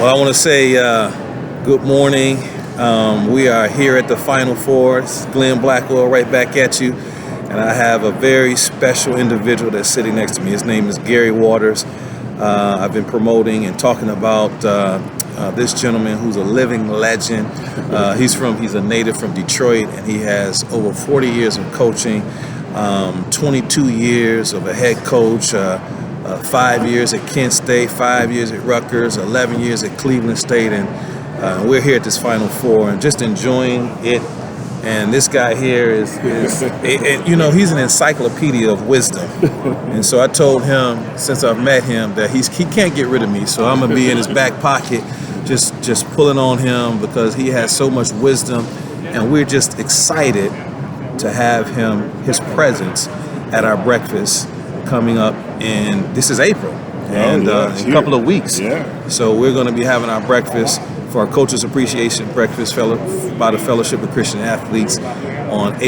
Well, I want to say good morning. We are here at the Final Four. It's Glenn Blackwell right back at you. And I have a very special individual that's sitting next to me. His name is Gary Waters. I've been promoting and talking about this gentleman who's a living legend. He's a native from Detroit, and he has over 40 years of coaching, 22 years of a head coach, 5 years at Kent State, 5 years at Rutgers, 11 years at Cleveland State, and we're here at this Final Four and just enjoying it. And this guy here is he's an encyclopedia of wisdom. And so I told him, since I've met him, that he can't get rid of me. So I'm gonna be in his back pocket, just pulling on him because he has so much wisdom, and we're just excited to have his presence at our breakfast coming up this is April, and in a couple of weeks. Yeah. So we're going to be having our breakfast for our Coaches Appreciation Breakfast by the Fellowship of Christian Athletes on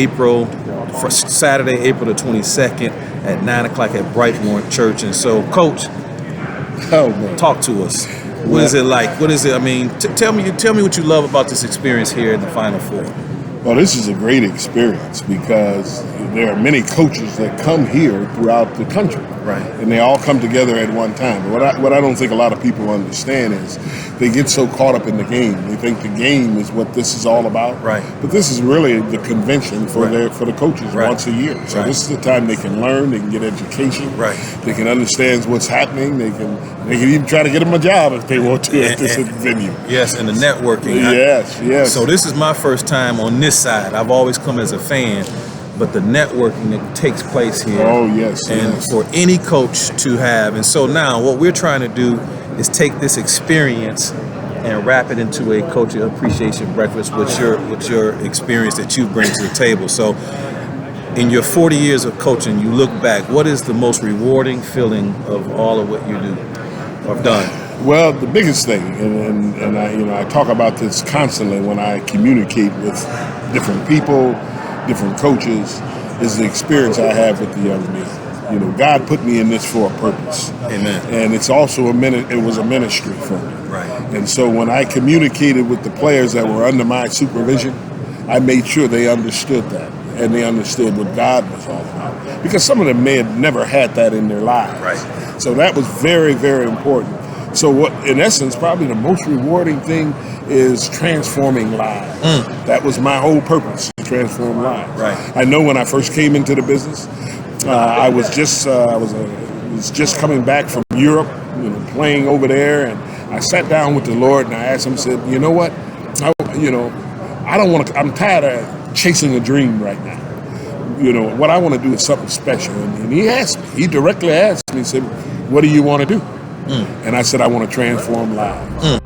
Saturday, April the 22nd at 9 o'clock at Brightmore Church. And so, Coach, talk to us. What is it like? What is it? I mean, tell me what you love about this experience here in the Final Four. Well, this is a great experience because there are many coaches that come here throughout the country. Right. And they all come together at one time. But what I don't think a lot of people understand is they get so caught up in the game. They think the game is what this is all about. Right. But this is really the convention for the coaches once a year. So this is the time they can learn, they can get education. Right. They can understand what's happening. They can even try to get them a job if they want to at this venue. Yes, and the networking. Yes. So this is my first time on this side. I've always come as a fan, but the networking that takes place here. Oh, yes. And for any coach to have. And so now what we're trying to do is take this experience and wrap it into a Coach Appreciation Breakfast with your experience that you bring to the table. So in your 40 years of coaching, you look back, what is the most rewarding feeling of all of what you do or have done? Well, the biggest thing, and I talk about this constantly when I communicate with different people, different coaches, is the experience I have with the young men. God put me in this for a purpose. Amen. And it's also it was a ministry for me. Right. And so when I communicated with the players that were under my supervision, I made sure they understood that. And they understood what God was all about. Because some of them may have never had that in their lives. Right. So that was very, very important. So what, in essence, probably the most rewarding thing is transforming lives. That was my whole purpose, to transform lives. Right. I know when I first came into the business, I was just coming back from Europe, playing over there, and I sat down with the Lord and I asked him, said, you know what, I'm tired of chasing a dream right now. What I want to do is something special. And he directly asked me, he said, what do you want to do? And I said, I want to transform lives.